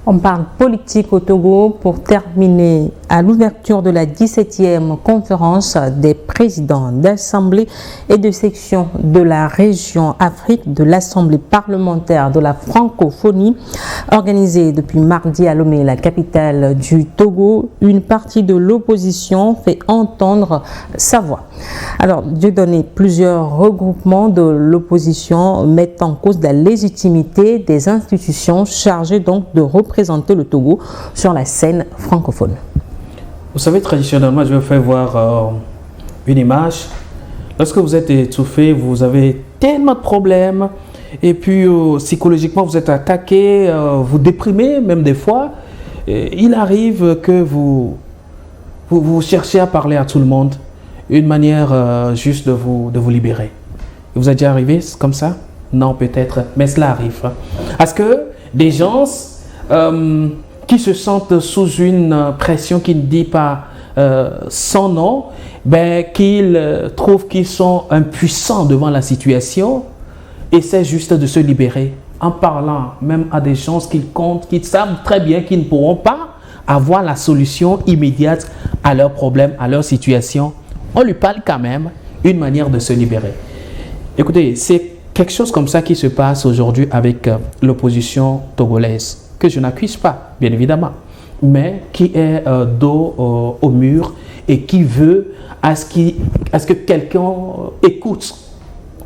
On parle politique au Togo pour terminer à l'ouverture de la 17e conférence des présidents d'assemblée et de section de la région Afrique de l'Assemblée parlementaire de la francophonie organisée depuis mardi à Lomé, la capitale du Togo. Une partie de l'opposition fait entendre sa voix. Alors, Dieudonné, plusieurs regroupements de l'opposition mettent en cause la légitimité des institutions chargées donc de représenter le Togo sur la scène francophone. Vous savez, traditionnellement, je vais faire voir une image. Lorsque vous êtes étouffé, vous avez tellement de problèmes, et puis psychologiquement, vous êtes attaqué, vous déprimez même des fois. Et il arrive que vous cherchez à parler à tout le monde, une manière juste de vous libérer. Vous êtes déjà arrivé comme ça? Non, peut-être, mais cela arrive. Parce que des gens qui se sentent sous une pression qui ne dit pas son nom, qu'ils trouvent qu'ils sont impuissants devant la situation, essaient juste de se libérer en parlant même à des gens qu'ils comptent, qu'ils savent très bien qu'ils ne pourront pas avoir la solution immédiate à leurs problèmes, à leur situation. On lui parle quand même, une manière de se libérer. Écoutez, c'est quelque chose comme ça qui se passe aujourd'hui avec l'opposition togolaise, que je n'accuse pas, bien évidemment, mais qui est dos au mur et qui veut à ce que quelqu'un écoute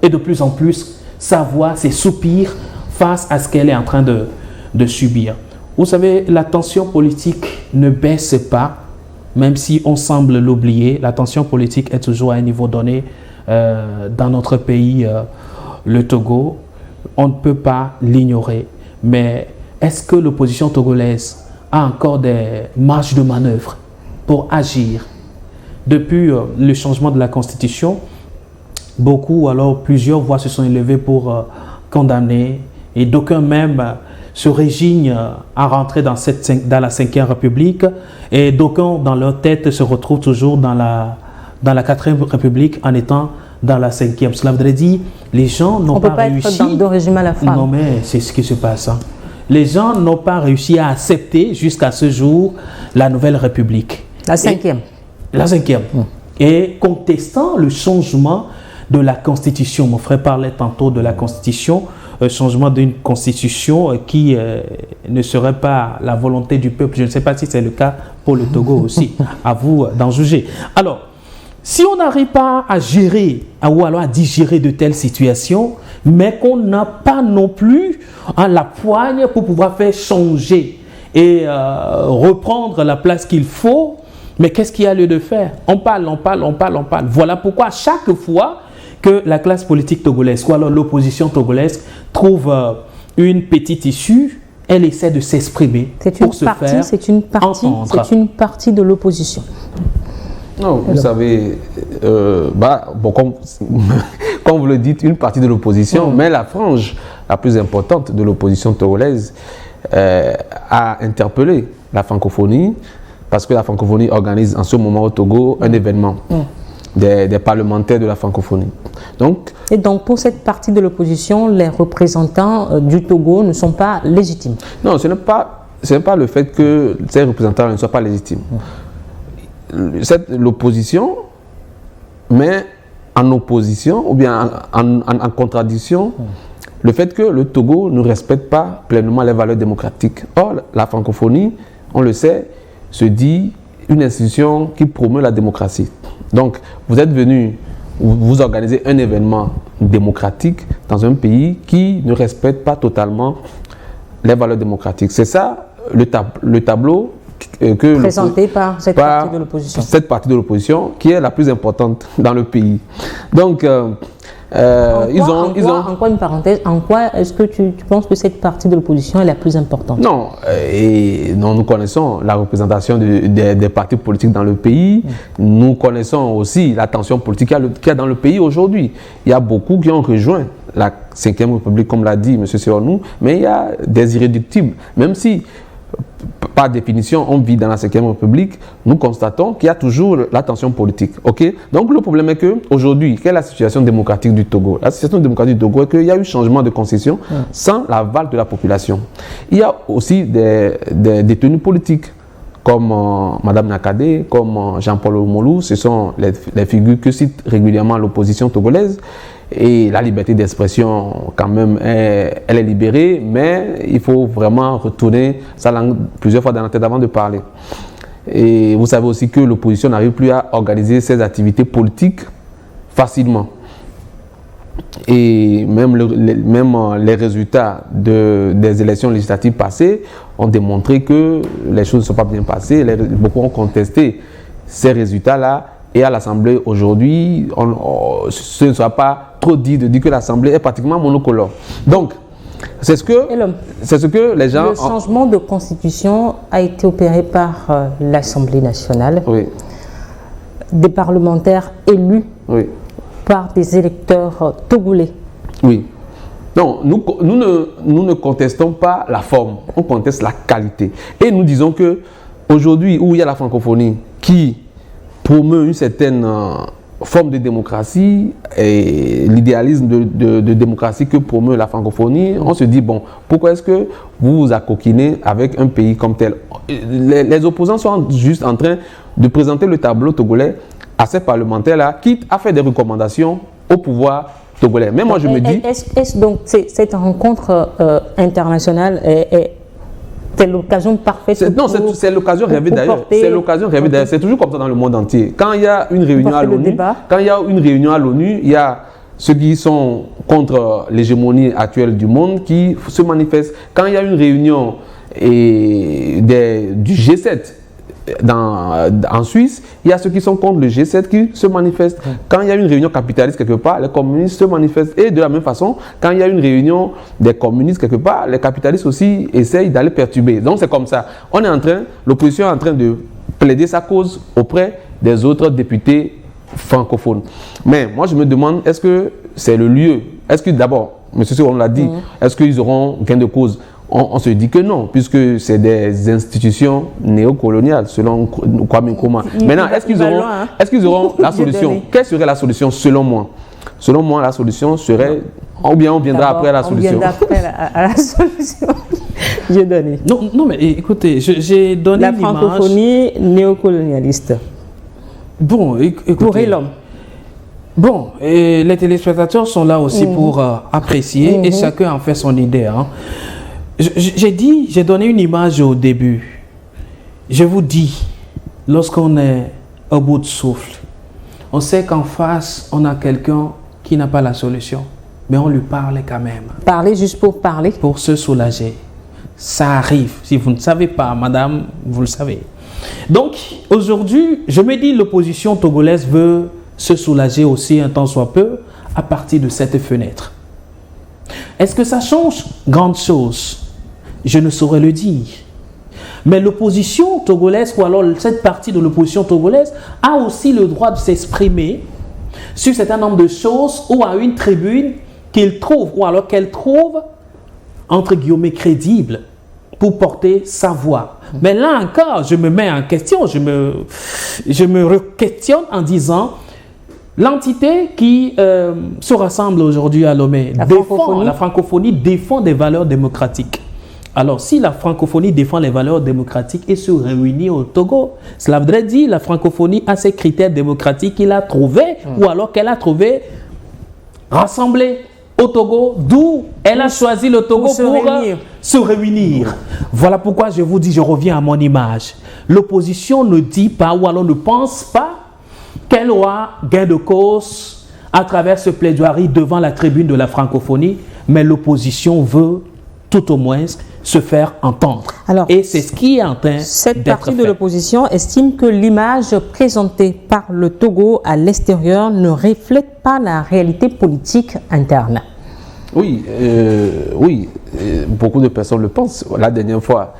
et de plus en plus sa voix, ses soupirs face à ce qu'elle est en train de subir. Vous savez, la tension politique ne baisse pas, même si on semble l'oublier. La tension politique est toujours à un niveau donné dans notre pays, le Togo. On ne peut pas l'ignorer. Mais est-ce que l'opposition togolaise a encore des marges de manœuvre pour agir? Depuis le changement de la Constitution, beaucoup, alors plusieurs voix se sont élevées pour condamner, et d'aucuns même se résignent à rentrer dans la 5e République, et d'aucuns dans leur tête se retrouvent toujours dans la 4e République en étant dans la 5e. Cela voudrait dire les gens n'ont pas réussi. On ne peut pas être dans deux régimes à la fois. Non, mais c'est ce qui se passe. Hein. Les gens n'ont pas réussi à accepter jusqu'à ce jour la nouvelle République. La 5e. La 5e. Et contestant le changement de la Constitution. Mon frère parlait tantôt de la Constitution, changement d'une Constitution qui ne serait pas la volonté du peuple. Je ne sais pas si c'est le cas pour le Togo aussi. À vous d'en juger. Alors, si on n'arrive pas à gérer ou alors à digérer de telles situations, mais qu'on n'a pas non plus la poigne pour pouvoir faire changer et reprendre la place qu'il faut, mais qu'est-ce qu'il y a lieu de faire? On parle. Voilà pourquoi chaque fois que la classe politique togolaise, ou alors l'opposition togolaise, trouve une petite issue, elle essaie de s'exprimer pour se faire entendre. C'est une partie de l'opposition. Non, vous savez, comme vous le dites, une partie de l'opposition, mais la frange la plus importante de l'opposition togolaise a interpellé la francophonie, parce que la francophonie organise en ce moment au Togo un événement des parlementaires de la francophonie. Et donc, pour cette partie de l'opposition, les représentants du Togo ne sont pas légitimes? Non, ce n'est pas le fait que ces représentants ne soient pas légitimes. L'opposition, mais en opposition ou bien en contradiction, le fait que le Togo ne respecte pas pleinement les valeurs démocratiques. Or, la francophonie, on le sait, se dit une institution qui promeut la démocratie. Donc, vous êtes venu, vous organisez un événement démocratique dans un pays qui ne respecte pas totalement les valeurs démocratiques. C'est ça le tableau présenté par cette partie de l'opposition. Cette partie de l'opposition qui est la plus importante dans le pays. Donc, en quoi une parenthèse, en quoi est-ce que tu penses que cette partie de l'opposition est la plus importante? Non, nous connaissons la représentation des partis politiques dans le pays. Nous connaissons aussi la tension politique qu'il y a dans le pays aujourd'hui. Il y a beaucoup qui ont rejoint la 5e République, comme l'a dit M. Seyonou, mais il y a des irréductibles. Même si par définition, on vit dans la 5e République, nous constatons qu'il y a toujours la tension politique. Okay? Donc le problème est qu'aujourd'hui, quelle est la situation démocratique du Togo? La situation démocratique du Togo est qu'il y a eu changement de constitution sans l'aval de la population. Il y a aussi des détenus politiques comme Mme Nakade, comme Jean-Paul Omolou, ce sont les figures que cite régulièrement l'opposition togolaise. Et la liberté d'expression, quand même, elle est libérée, mais il faut vraiment retourner sa langue plusieurs fois dans la tête avant de parler. Et vous savez aussi que l'opposition n'arrive plus à organiser ses activités politiques facilement. Et même les résultats des élections législatives passées ont démontré que les choses ne sont pas bien passées. Beaucoup ont contesté ces résultats-là. Et à l'Assemblée aujourd'hui, ce ne sera pas trop dit de dire que l'Assemblée est pratiquement monocolore. Donc, c'est ce que les gens... Le changement de constitution a été opéré par l'Assemblée nationale. Oui. Des parlementaires élus par des électeurs togolais. Oui. Donc, nous ne contestons pas la forme, on conteste la qualité. Et nous disons que aujourd'hui, où il y a la francophonie qui promeut une certaine forme de démocratie et l'idéalisme de démocratie que promeut la francophonie, on se dit, bon, pourquoi est-ce que vous vous accoquinez avec un pays comme tel? Les opposants sont juste en train de présenter le tableau togolais à ces parlementaires-là, quitte à faire des recommandations au pouvoir togolais. Mais moi, je me dis... Est-ce donc cette rencontre internationale c'est l'occasion parfaite? Non, c'est l'occasion rêvée d'ailleurs. C'est l'occasion rêvée d'ailleurs. C'est toujours comme ça dans le monde entier. Quand il y a une réunion à l'ONU, il y a ceux qui sont contre l'hégémonie actuelle du monde qui se manifestent. Quand il y a une réunion du G7 en Suisse, il y a ceux qui sont contre le G7 qui se manifestent. Quand il y a une réunion capitaliste quelque part, les communistes se manifestent. Et de la même façon, quand il y a une réunion des communistes quelque part, les capitalistes aussi essayent d'aller perturber. Donc c'est comme ça. L'opposition est en train de plaider sa cause auprès des autres députés francophones. Mais moi je me demande, est-ce que c'est le lieu? Est-ce que d'abord, M. Soro l'a dit, est-ce qu'ils auront gain de cause? On se dit que non, puisque c'est des institutions néocoloniales, selon Kwame Nkrumah. Maintenant, est-ce qu'ils auront la solution? Quelle serait la solution selon moi? Selon moi, la solution serait, ou bien on viendra après la solution. On viendra après à la solution. J'ai donné. Non, mais écoutez, j'ai donné la francophonie néocolonialiste. Bon, écoutez. Pour l'homme. Bon, et les téléspectateurs sont là aussi pour apprécier et chacun en fait son idée. Hein. J'ai donné une image au début. Je vous dis, lorsqu'on est au bout de souffle, on sait qu'en face, on a quelqu'un qui n'a pas la solution, mais on lui parle quand même. Parler juste pour parler. Pour se soulager. Ça arrive. Si vous ne savez pas, madame, vous le savez. Donc, aujourd'hui, je me dis, l'opposition togolaise veut se soulager aussi un temps soit peu à partir de cette fenêtre. Est-ce que ça change grande chose? Je ne saurais le dire. Mais l'opposition togolaise, ou alors cette partie de l'opposition togolaise, a aussi le droit de s'exprimer sur un certain nombre de choses ou à une tribune qu'il trouve, ou alors qu'elle trouve, entre guillemets, crédible pour porter sa voix. Mais là encore, je me mets en question, je me questionne en disant, l'entité qui se rassemble aujourd'hui à Lomé, la francophonie défend des valeurs démocratiques. Alors, si la francophonie défend les valeurs démocratiques et se réunit au Togo, cela voudrait dire que la francophonie a ses critères démocratiques qu'il a trouvés ou alors qu'elle a trouvé rassemblés au Togo, d'où elle a choisi le Togo pour se réunir. Voilà pourquoi je vous dis, je reviens à mon image. L'opposition ne dit pas ou alors ne pense pas qu'elle aura gain de cause à travers ce plaidoirie devant la tribune de la francophonie, mais l'opposition veut tout au moins se faire entendre. Alors, et c'est ce qui est en train d'être fait. Cette partie de l'opposition estime que l'image présentée par le Togo à l'extérieur ne reflète pas la réalité politique interne. Oui, beaucoup de personnes le pensent. La dernière fois,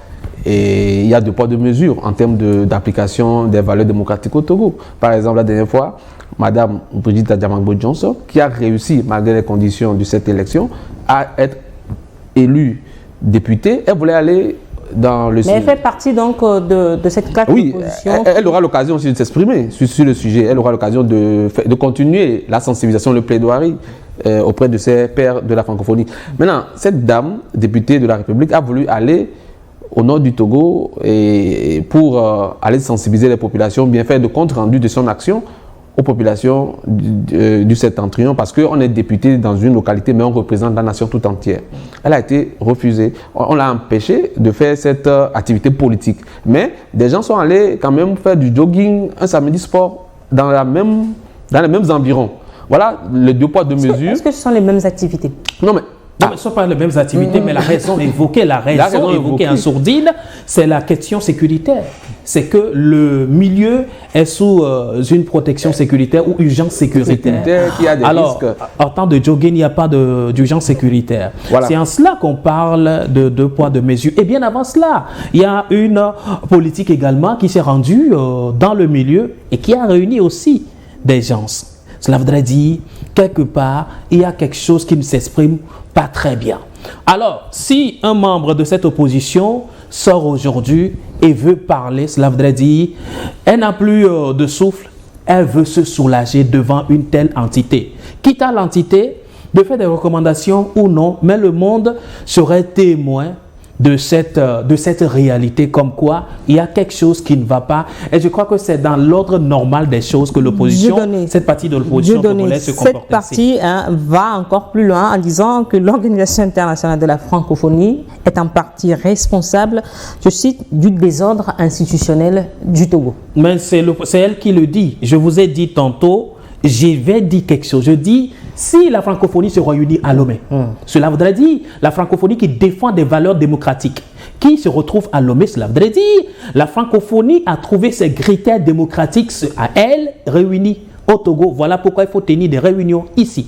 et il y a deux poids, deux mesures en termes d'application des valeurs démocratiques au Togo. Par exemple, la dernière fois, Mme Brigitte Adjamangbo-Johnson, qui a réussi, malgré les conditions de cette élection, à être élue députée, elle voulait aller dans le Mais elle fait partie donc de cette classe oui, d'opposition. elle aura l'occasion aussi de s'exprimer sur le sujet. Elle aura l'occasion de continuer la sensibilisation, le plaidoirie auprès de ses pairs de la francophonie. Maintenant, cette dame, députée de la République, a voulu aller au nord du Togo et pour aller sensibiliser les populations, bien faire de compte rendu de son action aux populations du septentrion, parce qu'on est député dans une localité, mais on représente la nation tout entière. Elle a été refusée. On l'a empêché de faire cette activité politique. Mais des gens sont allés quand même faire du jogging, un samedi sport, dans les mêmes environs. Voilà le deux poids, deux mesures. Est-ce que ce sont les mêmes activités? Non, mais Non, mais ce ne sont pas les mêmes activités, mais la raison évoquée, en sourdine, c'est la question sécuritaire. C'est que le milieu est sous une protection sécuritaire ou urgence sécuritaire. Qui a des Alors, risques. en temps de jogging, il n'y a pas d'urgence sécuritaire. Voilà. C'est en cela qu'on parle de deux poids, deux mesures. Et bien avant cela, il y a une politique également qui s'est rendue dans le milieu et qui a réuni aussi des gens. Cela voudrait dire, quelque part, il y a quelque chose qui ne s'exprime pas très bien. Alors, si un membre de cette opposition sort aujourd'hui et veut parler, cela voudrait dire, elle n'a plus de souffle, elle veut se soulager devant une telle entité. Quitte à l'entité de faire des recommandations ou non, mais le monde serait témoin de cette réalité, comme quoi il y a quelque chose qui ne va pas. Et je crois que c'est dans l'ordre normal des choses que l'opposition, cette partie de l'opposition congolaise se comporte. Cette partie va encore plus loin en disant que l'Organisation internationale de la francophonie est en partie responsable, je cite, du désordre institutionnel du Togo. Mais c'est elle qui le dit. Je vous ai dit tantôt, je vais dire quelque chose. Je dis, si la francophonie se réunit à Lomé, cela voudrait dire la francophonie qui défend des valeurs démocratiques, qui se retrouve à Lomé, cela voudrait dire la francophonie a trouvé ses critères démocratiques à elle réunis au Togo. Voilà pourquoi il faut tenir des réunions ici.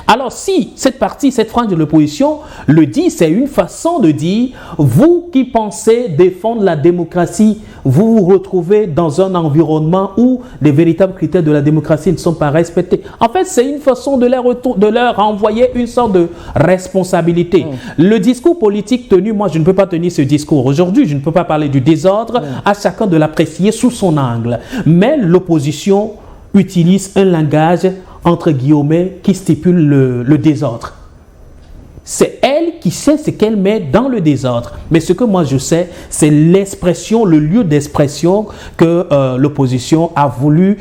Alors si cette partie, cette frange de l'opposition le dit, c'est une façon de dire, vous qui pensez défendre la démocratie, vous vous retrouvez dans un environnement où les véritables critères de la démocratie ne sont pas respectés. En fait, c'est une façon de leur envoyer une sorte de responsabilité. Le discours politique tenu, moi je ne peux pas tenir ce discours aujourd'hui, je ne peux pas parler du désordre, à chacun de l'apprécier sous son angle. Mais l'opposition utilise un langage entre guillemets, qui stipule le désordre. C'est elle qui sait ce qu'elle met dans le désordre. Mais ce que moi je sais, c'est l'expression, le lieu d'expression que l'opposition a voulu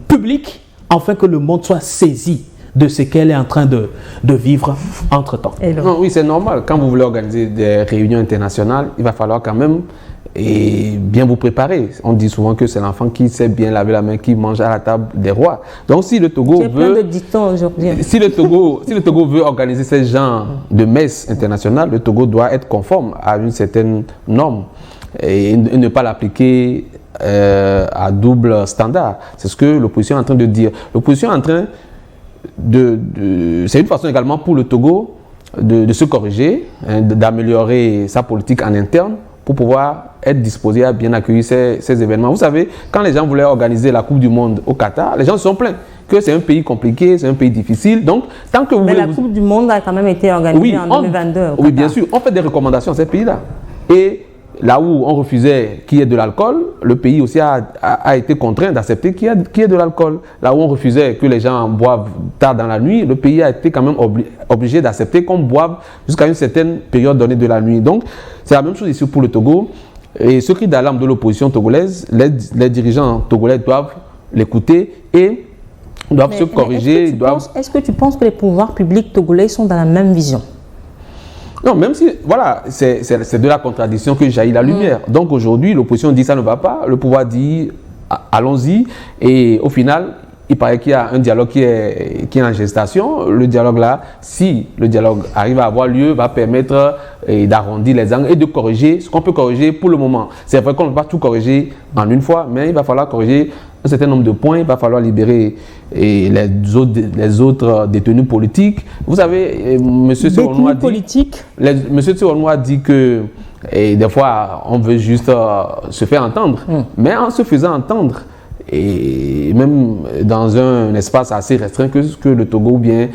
public, afin que le monde soit saisi de ce qu'elle est en train de vivre entre-temps. Non, oui, c'est normal. Quand vous voulez organiser des réunions internationales, il va falloir quand même bien vous préparer. On dit souvent que c'est l'enfant qui sait bien laver la main qui mange à la table des rois. Donc si le Togo si le Togo veut organiser ce genre de messe internationale, le Togo doit être conforme à une certaine norme et ne pas l'appliquer à double standard. C'est ce que l'opposition est en train de dire. L'opposition est en train c'est une façon également pour le Togo de se corriger, d'améliorer sa politique en interne pour pouvoir être disposé à bien accueillir ces événements. Vous savez, quand les gens voulaient organiser la Coupe du Monde au Qatar, les gens se sont plaints que c'est un pays compliqué, c'est un pays difficile. Donc, tant que Mais la Coupe du Monde a quand même été organisée en 2022 au Qatar. Oui, bien sûr. On fait des recommandations à ces pays-là. Et là où on refusait qu'il y ait de l'alcool, le pays aussi a été contraint d'accepter qu'il y ait de l'alcool. Là où on refusait que les gens boivent tard dans la nuit, le pays a été quand même obligé d'accepter qu'on boive jusqu'à une certaine période donnée de la nuit. Donc, c'est la même chose ici pour le Togo. Et ce cri d'alarme de l'opposition togolaise, les dirigeants togolais doivent l'écouter et doivent se corriger. Est-ce que tu penses que les pouvoirs publics togolais sont dans la même vision? Non, même si, voilà, c'est de la contradiction que jaillit la lumière. Donc aujourd'hui, l'opposition dit ça ne va pas, le pouvoir dit allons-y, et au final, il paraît qu'il y a un dialogue qui est en gestation. Le dialogue là, si le dialogue arrive à avoir lieu, va permettre d'arrondir les angles et de corriger ce qu'on peut corriger pour le moment. C'est vrai qu'on ne peut pas tout corriger en une fois, mais il va falloir corriger un certain nombre de points, il va falloir libérer les autres détenus politiques. Vous savez, M. Sironoua dit que des fois, on veut juste se faire entendre, mais en se faisant entendre, et même dans un espace assez restreint que le Togo, ou bien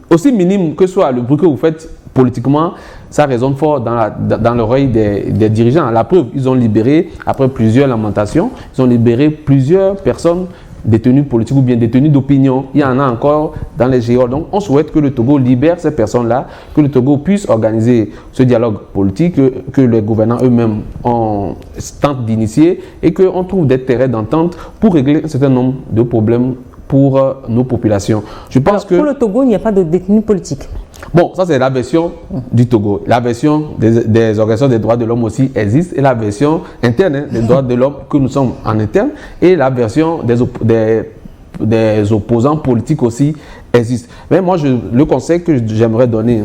aussi minime que soit le bruit que vous faites politiquement, ça résonne fort dans l'oreille des dirigeants. La preuve, ils ont libéré, après plusieurs lamentations, ils ont libéré plusieurs personnes détenus politiques ou bien détenus d'opinion. Il y en a encore dans les géoles. Donc, on souhaite que le Togo libère ces personnes-là, que le Togo puisse organiser ce dialogue politique que les gouvernants eux-mêmes tentent d'initier et qu'on trouve des terrains d'entente pour régler un certain nombre de problèmes pour nos populations. Je pense que pour le Togo, il n'y a pas de détenus politiques. Bon, ça c'est la version du Togo. La version des organisations des droits de l'homme aussi existe, et la version interne des droits de l'homme que nous sommes en interne, et la version des opposants politiques aussi existe. Mais moi, le conseil que j'aimerais donner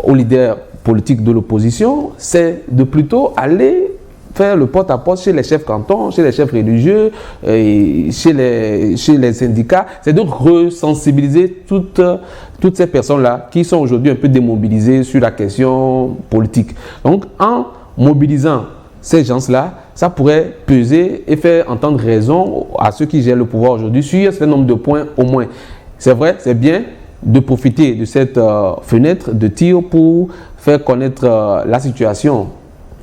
aux leaders politiques de l'opposition, c'est de plutôt aller faire le porte-à-porte chez les chefs cantons, chez les chefs religieux, chez les syndicats, c'est de resensibiliser toutes ces personnes-là qui sont aujourd'hui un peu démobilisées sur la question politique. Donc, en mobilisant ces gens-là, ça pourrait peser et faire entendre raison à ceux qui gèrent le pouvoir aujourd'hui sur un certain nombre de points au moins. C'est vrai, c'est bien de profiter de cette fenêtre de tir pour faire connaître la situation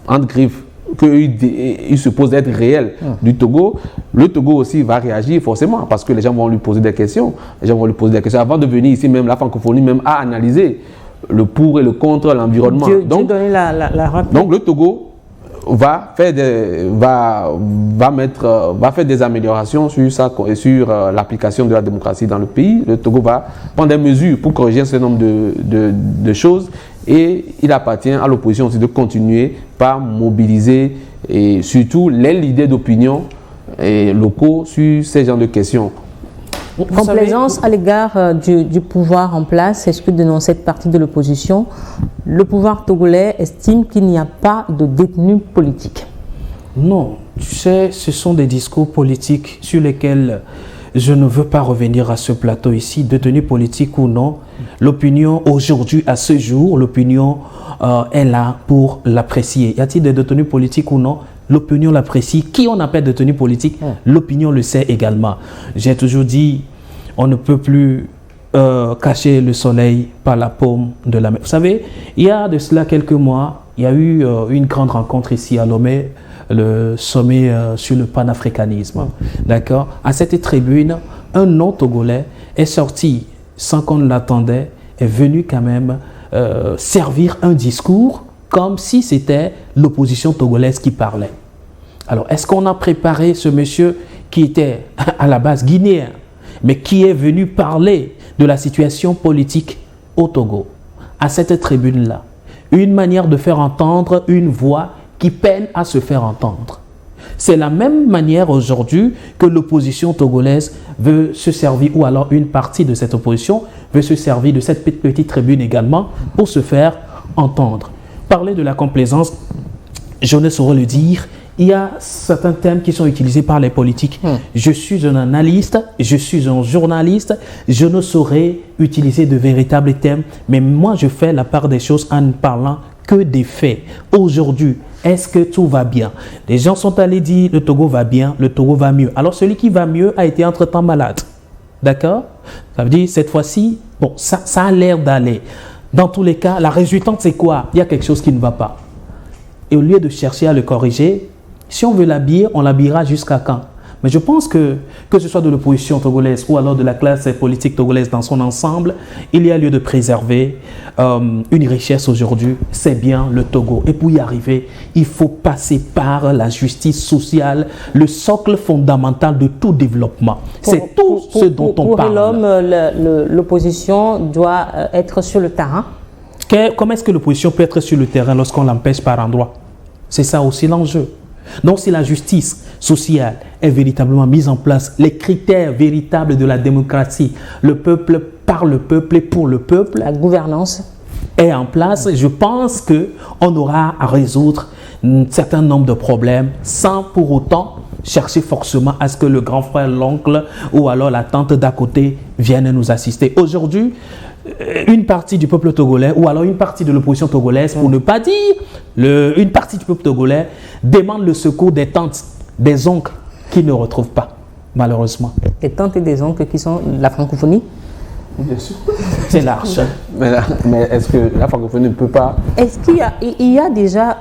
entre griffes qu'il suppose être réel du Togo. Le Togo aussi va réagir forcément parce que les gens vont lui poser des questions. Les gens vont lui poser des questions. Avant de venir ici, même la francophonie même a analysé le pour et le contre l'environnement. Donc le Togo va faire des améliorations sur l'application de la démocratie dans le pays. Le Togo va prendre des mesures pour corriger un certain nombre de choses. Et il appartient à l'opposition aussi de continuer par mobiliser et surtout les leaders d'opinion locaux sur ces genres de questions. Complaisance à l'égard du pouvoir en place, est-ce que dans cette partie de l'opposition, le pouvoir togolais estime qu'il n'y a pas de détenus politiques? Non, tu sais, ce sont des discours politiques sur lesquels je ne veux pas revenir à ce plateau ici, détenus politiques ou non. L'opinion aujourd'hui, à ce jour, l'opinion est là pour l'apprécier. Y a-t-il des détenus politiques ou non? L'opinion l'apprécie. Qui on appelle détenu politique? L'opinion le sait également. J'ai toujours dit, on ne peut plus cacher le soleil par la paume de la main. Vous savez, il y a de cela quelques mois, il y a eu une grande rencontre ici à Lomé, le sommet sur le panafricanisme. D'accord? À cette tribune, un non-togolais est sorti sans qu'on ne l'attendait, est venu quand même servir un discours comme si c'était l'opposition togolaise qui parlait. Alors, est-ce qu'on a préparé ce monsieur qui était à la base guinéen, mais qui est venu parler de la situation politique au Togo, à cette tribune-là? Une manière de faire entendre une voix qui peine à se faire entendre. C'est la même manière aujourd'hui que l'opposition togolaise veut se servir, ou alors une partie de cette opposition veut se servir de cette petite tribune également pour se faire entendre. Parler de la complaisance, je ne saurais le dire, il y a certains thèmes qui sont utilisés par les politiques. Je suis un analyste, je suis un journaliste, je ne saurais utiliser de véritables thèmes, mais moi je fais la part des choses en ne parlant que des faits. Aujourd'hui, est-ce que tout va bien? Les gens sont allés dire le Togo va bien, le Togo va mieux. Alors celui qui va mieux a été entre-temps malade. D'accord? Ça veut dire cette fois-ci, bon, ça a l'air d'aller. Dans tous les cas, la résultante c'est quoi? Il y a quelque chose qui ne va pas. Et au lieu de chercher à le corriger, si on veut l'habiller, on l'habillera jusqu'à quand? Mais je pense que ce soit de l'opposition togolaise ou alors de la classe politique togolaise dans son ensemble, il y a lieu de préserver une richesse aujourd'hui, c'est bien le Togo. Et pour y arriver, il faut passer par la justice sociale, le socle fondamental de tout développement. C'est tout ce dont on parle. Pour l'homme, l'opposition doit être sur le terrain. Comment est-ce que l'opposition peut être sur le terrain lorsqu'on l'empêche par endroit? C'est ça aussi l'enjeu. Donc si la justice sociale est véritablement mise en place, les critères véritables de la démocratie, le peuple par le peuple et pour le peuple, la gouvernance est en place, je pense qu'on aura à résoudre un certain nombre de problèmes sans pour autant chercher forcément à ce que le grand frère, l'oncle ou alors la tante d'à côté viennent nous assister. Aujourd'hui, une partie du peuple togolais ou alors une partie de l'opposition togolaise, pour ne pas dire une partie du peuple togolais, demande le secours des tantes, des oncles qui ne retrouvent pas, malheureusement. Des tantes et des oncles qui sont la francophonie? Bien sûr. C'est large. Mais est-ce que la francophonie ne peut pas... Est-ce qu'il y a déjà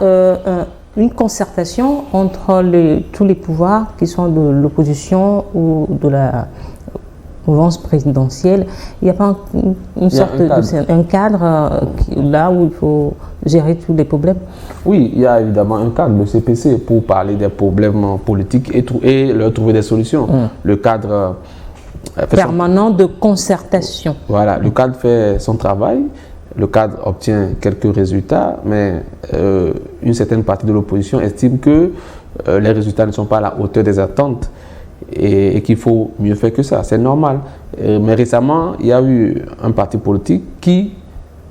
une concertation entre tous les pouvoirs qui sont de l'opposition ou de la mouvance présidentielle? Il n'y a pas un cadre là où il faut gérer tous les problèmes? Oui, il y a évidemment un cadre, le CPC, pour parler des problèmes politiques et leur trouver des solutions. Le cadre... permanent de concertation. Voilà, le cadre fait son travail, le cadre obtient quelques résultats, mais une certaine partie de l'opposition estime que les résultats ne sont pas à la hauteur des attentes et qu'il faut mieux faire que ça. C'est normal. Mais récemment, il y a eu un parti politique qui,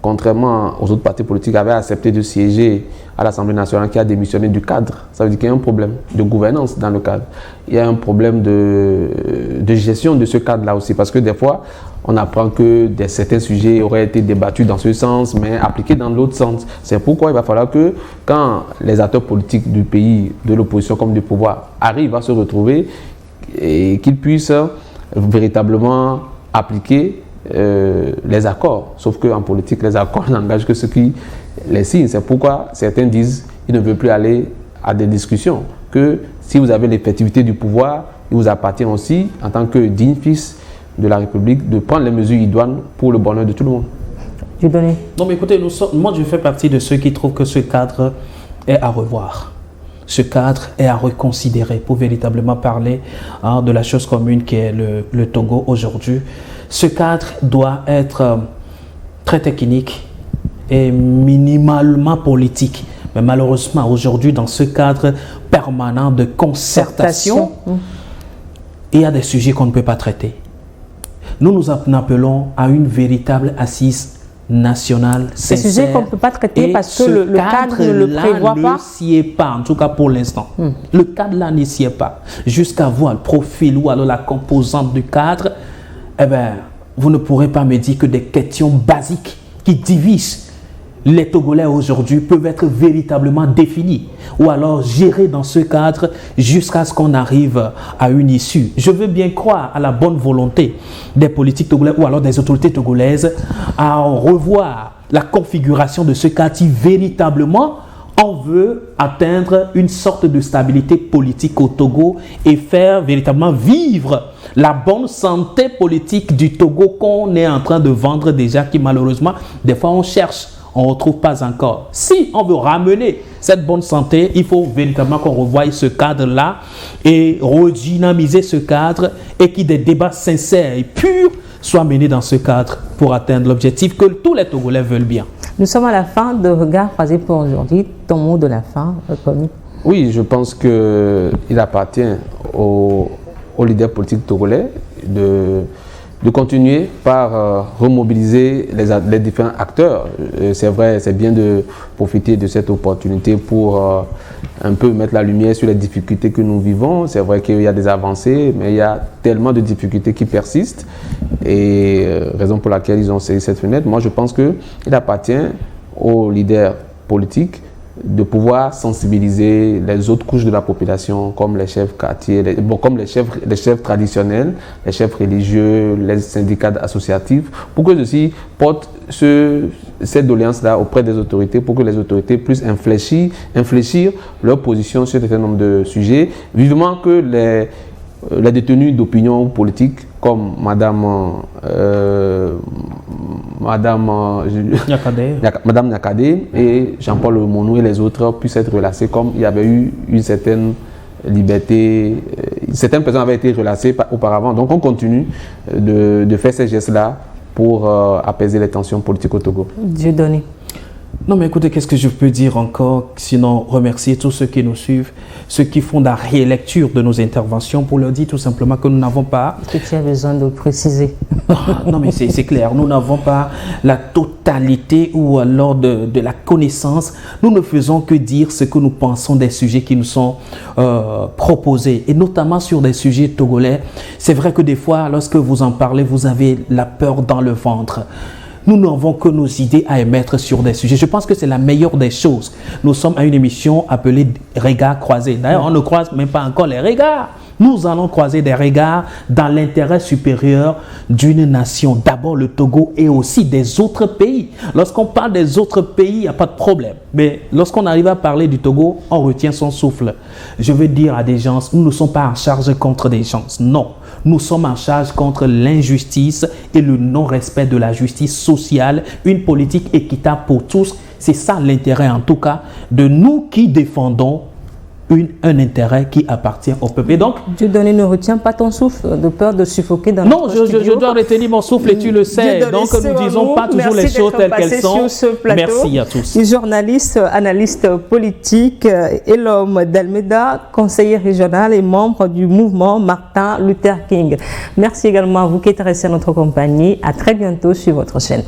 contrairement aux autres partis politiques, avait accepté de siéger à l'Assemblée nationale, qui a démissionné du cadre. Ça veut dire qu'il y a un problème de gouvernance dans le cadre. Il y a un problème de gestion de ce cadre-là aussi, parce que des fois, on apprend que certains sujets auraient été débattus dans ce sens, mais appliqués dans l'autre sens. C'est pourquoi il va falloir que, quand les acteurs politiques du pays, de l'opposition comme du pouvoir, arrivent à se retrouver, et qu'ils puissent véritablement appliquer les accords. Sauf qu'en politique, les accords n'engagent que ceux qui les signent. C'est pourquoi certains disent qu'ils ne veulent plus aller à des discussions. Que si vous avez l'effectivité du pouvoir, il vous appartient aussi, en tant que digne fils de la République, de prendre les mesures idoines pour le bonheur de tout le monde. Non mais écoutez, moi je fais partie de ceux qui trouvent que ce cadre est à revoir. Ce cadre est à reconsidérer pour véritablement parler de la chose commune qui est le Togo aujourd'hui. Ce cadre doit être très technique et minimalement politique. Mais malheureusement, aujourd'hui, dans ce cadre permanent de concertation, il y a des sujets qu'on ne peut pas traiter. Nous nous en appelons à une véritable assise nationale, sincère. Des sujets qu'on ne peut pas traiter parce que le cadre ne le prévoit pas. Ne s'y est pas, en tout cas pour l'instant. Le cadre-là ne s'y est pas. Jusqu'à voir le profil ou alors la composante du cadre, eh bien, vous ne pourrez pas me dire que des questions basiques qui divisent les Togolais aujourd'hui peuvent être véritablement définies ou alors gérées dans ce cadre jusqu'à ce qu'on arrive à une issue. Je veux bien croire à la bonne volonté des politiques togolais ou alors des autorités togolaises à revoir la configuration de ce cadre si véritablement on veut atteindre une sorte de stabilité politique au Togo et faire véritablement vivre la bonne santé politique du Togo qu'on est en train de vendre déjà, qui malheureusement, des fois on cherche, on ne retrouve pas encore. Si on veut ramener cette bonne santé, il faut véritablement qu'on revoie ce cadre-là et redynamiser ce cadre et qu'il y ait des débats sincères et purs soient menés dans ce cadre pour atteindre l'objectif que tous les Togolais veulent bien. Nous sommes à la fin de Regard croisé pour aujourd'hui. Ton mot de la fin, Connie? Oui, je pense qu'il appartient aux leaders politiques togolais de continuer par remobiliser les différents acteurs. C'est vrai, c'est bien de profiter de cette opportunité pour un peu mettre la lumière sur les difficultés que nous vivons. C'est vrai qu'il y a des avancées, mais il y a tellement de difficultés qui persistent et raison pour laquelle ils ont saisi cette fenêtre. Moi, je pense qu'il appartient aux leaders politiques de pouvoir sensibiliser les autres couches de la population, comme les chefs quartiers, comme les chefs traditionnels, les chefs religieux, les syndicats associatifs, pour que ceux-ci portent cette doléance-là auprès des autorités, pour que les autorités puissent infléchir leur position sur un certain nombre de sujets. Vivement que les détenus d'opinion politique, comme Madame Nyakadé et Jean-Paul Monou et les autres puissent être relâchés comme il y avait eu une certaine liberté. Certaines personnes avaient été relâchées auparavant. Donc on continue de faire ces gestes-là pour apaiser les tensions politiques au Togo. Dieudonné. Non mais écoutez, qu'est-ce que je peux dire encore, sinon remercier tous ceux qui nous suivent, ceux qui font la rélecture de nos interventions pour leur dire tout simplement que nous n'avons pas... Que tu as besoin de préciser. Non mais c'est clair, nous n'avons pas la totalité ou alors de la connaissance. Nous ne faisons que dire ce que nous pensons des sujets qui nous sont proposés et notamment sur des sujets togolais. C'est vrai que des fois, lorsque vous en parlez, vous avez la peur dans le ventre. Nous n'avons que nos idées à émettre sur des sujets. Je pense que c'est la meilleure des choses. Nous sommes à une émission appelée Regards croisés. D'ailleurs, on ne croise même pas encore les regards. Nous allons croiser des regards dans l'intérêt supérieur d'une nation. D'abord le Togo et aussi des autres pays. Lorsqu'on parle des autres pays, il n'y a pas de problème. Mais lorsqu'on arrive à parler du Togo, on retient son souffle. Je veux dire à des gens, nous ne sommes pas en charge contre des gens. Non, nous sommes en charge contre l'injustice et le non-respect de la justice sociale, une politique équitable pour tous. C'est ça l'intérêt en tout cas de nous qui défendons un intérêt qui appartient au peuple. Et donc, Dieudonné ne retient pas ton souffle de peur de suffoquer dans non, notre studio. je dois retenir mon souffle et tu le sais. Dieudonné, Donc, nous ne disons pas toujours les choses telles qu'elles sont. Merci à tous. Journaliste, analyste politique et l'homme d'Almeida, conseiller régional et membre du mouvement Martin Luther King. Merci également à vous qui êtes restés à notre compagnie. À très bientôt sur votre chaîne.